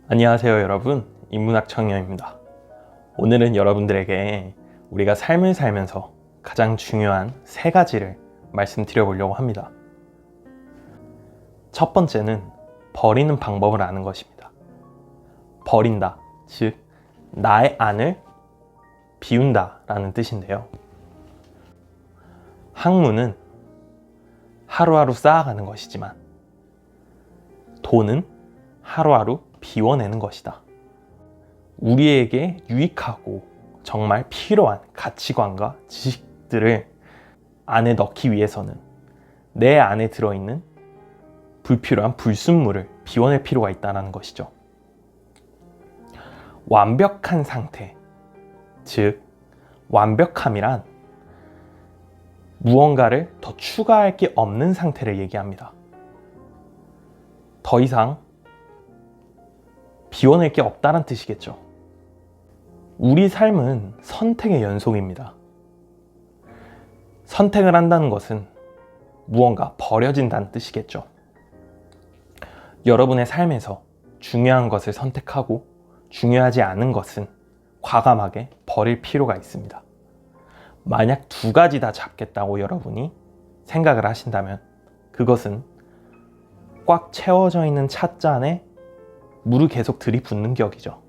안녕하세요 여러분, 인문학 청년입니다. 오늘은 여러분들에게 우리가 삶을 살면서 가장 중요한 세 가지를 말씀드려 보려고 합니다. 첫 번째는 버리는 방법을 아는 것입니다. 버린다, 즉 나의 안을 비운다 라는 뜻인데요. 학문은 하루하루 쌓아가는 것이지만 돈은 하루하루 비워내는 것이다. 우리에게 유익하고 정말 필요한 가치관과 지식들을 안에 넣기 위해서는 내 안에 들어있는 불필요한 불순물을 비워낼 필요가 있다는 것이죠. 완벽한 상태, 즉 완벽함이란 무언가를 더 추가할 게 없는 상태를 얘기합니다. 더 이상 비워낼 게 없다는 뜻이겠죠. 우리 삶은 선택의 연속입니다. 선택을 한다는 것은 무언가 버려진다는 뜻이겠죠. 여러분의 삶에서 중요한 것을 선택하고 중요하지 않은 것은 과감하게 버릴 필요가 있습니다. 만약 두 가지 다 잡겠다고 여러분이 생각을 하신다면 그것은 꽉 채워져 있는 찻잔에 물을 계속 들이붓는 격이죠.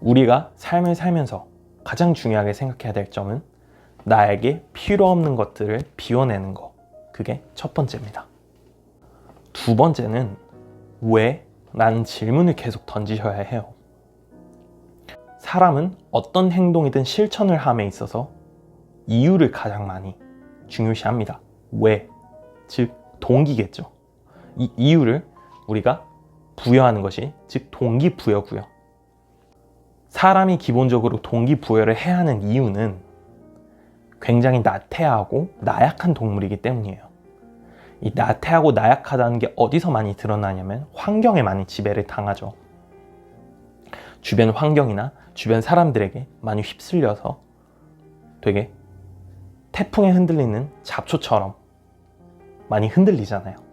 우리가 삶을 살면서 가장 중요하게 생각해야 될 점은 나에게 필요 없는 것들을 비워내는 것. 그게 첫 번째입니다. 두 번째는 왜? 라는 질문을 계속 던지셔야 해요. 사람은 어떤 행동이든 실천을 함에 있어서 이유를 가장 많이 중요시합니다. 왜? 즉 동기겠죠. 이 이유를 우리가 부여하는 것이 즉 동기부여고요. 사람이 기본적으로 동기부여를 해야 하는 이유는 굉장히 나태하고 나약한 동물이기 때문이에요. 이 나태하고 나약하다는 게 어디서 많이 드러나냐면 환경에 많이 지배를 당하죠. 주변 환경이나 주변 사람들에게 많이 휩쓸려서 되게 태풍에 흔들리는 잡초처럼 많이 흔들리잖아요.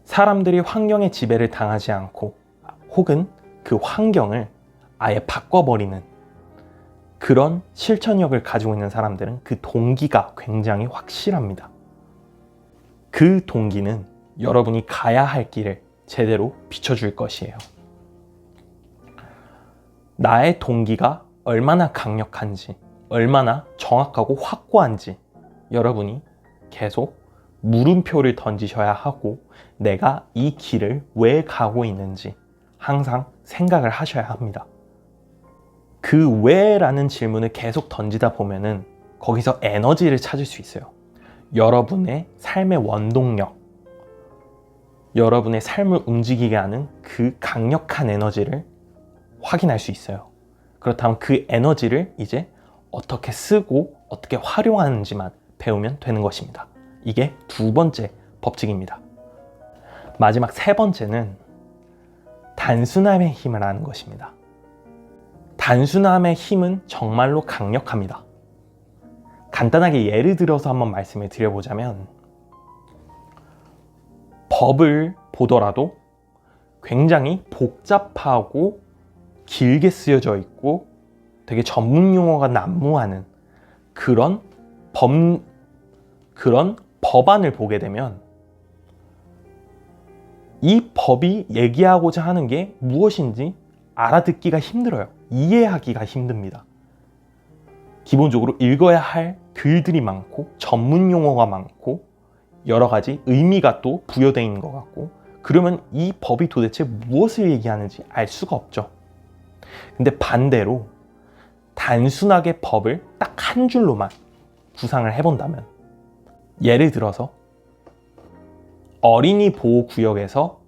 사람들이 환경의 지배를 당하지 않고 혹은 그 환경을 아예 바꿔버리는 그런 실천력을 가지고 있는 사람들은 그 동기가 굉장히 확실합니다. 그 동기는 여러분이 가야 할 길을 제대로 비춰줄 것이에요. 나의 동기가 얼마나 강력한지, 얼마나 정확하고 확고한지 여러분이 계속 물음표를 던지셔야 하고 내가 이 길을 왜 가고 있는지 항상 생각을 하셔야 합니다. 그 왜라는 질문을 계속 던지다 보면은 거기서 에너지를 찾을 수 있어요. 여러분의 삶의 원동력, 여러분의 삶을 움직이게 하는 그 강력한 에너지를 확인할 수 있어요. 그렇다면 그 에너지를 이제 어떻게 쓰고 어떻게 활용하는지만 배우면 되는 것입니다. 이게 두 번째 법칙입니다. 마지막 세 번째는 단순함의 힘을 아는 것입니다. 단순함의 힘은 정말로 강력합니다. 간단하게 예를 들어서 한번 말씀을 드려보자면 법을 보더라도 굉장히 복잡하고 길게 쓰여져 있고 되게 전문 용어가 난무하는 그런 법안을 보게 되면 이 법이 얘기하고자 하는 게 무엇인지 알아듣기가 힘들어요. 이해하기가 힘듭니다. 기본적으로 읽어야 할 글들이 많고 전문 용어가 많고 여러 가지 의미가 또 부여되어 있는 것 같고 그러면 이 법이 도대체 무엇을 얘기하는지 알 수가 없죠. 근데 반대로 단순하게 법을 딱 한 줄로만 구상을 해본다면 예를 들어서 어린이 보호구역에서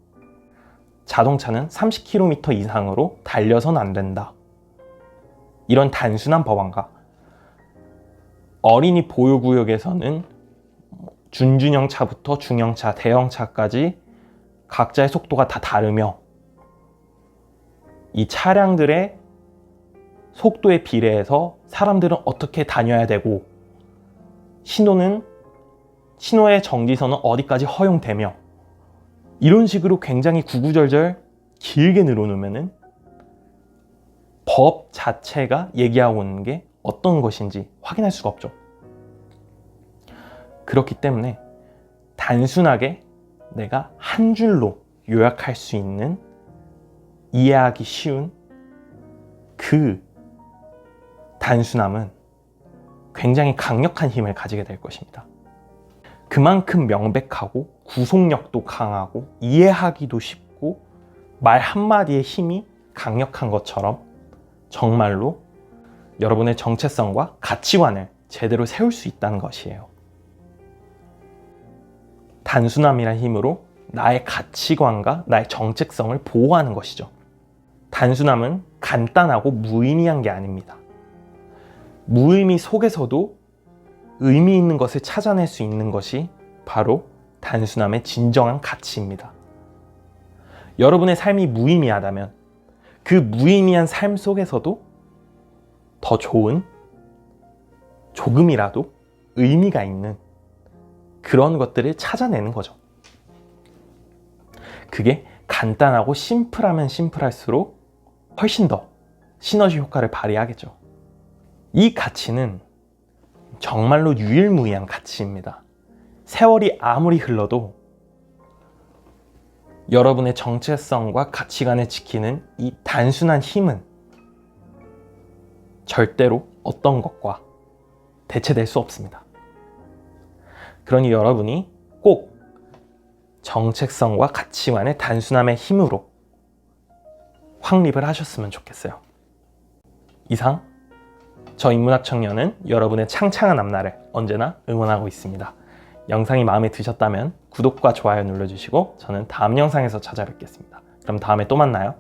자동차는 30km 이상으로 달려서는 안 된다. 이런 단순한 법안과 어린이 보호구역에서는 준중형 차부터 중형차, 대형차까지 각자의 속도가 다 다르며 이 차량들의 속도에 비례해서 사람들은 어떻게 다녀야 되고 신호의 정지선은 어디까지 허용되며 이런 식으로 굉장히 구구절절 길게 늘어놓으면은 법 자체가 얘기하고 있는 게 어떤 것인지 확인할 수가 없죠. 그렇기 때문에 단순하게 내가 한 줄로 요약할 수 있는, 이해하기 쉬운 그 단순함은 굉장히 강력한 힘을 가지게 될 것입니다. 그만큼 명백하고 구속력도 강하고 이해하기도 쉽고 말 한마디의 힘이 강력한 것처럼 정말로 여러분의 정체성과 가치관을 제대로 세울 수 있다는 것이에요. 단순함이란 힘으로 나의 가치관과 나의 정체성을 보호하는 것이죠. 단순함은 간단하고 무의미한 게 아닙니다. 무의미 속에서도 의미 있는 것을 찾아낼 수 있는 것이 바로 단순함의 진정한 가치입니다. 여러분의 삶이 무의미하다면 그 무의미한 삶 속에서도 더 좋은, 조금이라도 의미가 있는 그런 것들을 찾아내는 거죠. 그게 간단하고 심플하면 심플할수록 훨씬 더 시너지 효과를 발휘하겠죠. 이 가치는 정말로 유일무이한 가치입니다. 세월이 아무리 흘러도 여러분의 정체성과 가치관을 지키는 이 단순한 힘은 절대로 어떤 것과 대체될 수 없습니다. 그러니 여러분이 꼭 정체성과 가치관의 단순함의 힘으로 확립을 하셨으면 좋겠어요. 이상, 저 인문학 청년은 여러분의 창창한 앞날을 언제나 응원하고 있습니다. 영상이 마음에 드셨다면 구독과 좋아요 눌러주시고 저는 다음 영상에서 찾아뵙겠습니다. 그럼 다음에 또 만나요.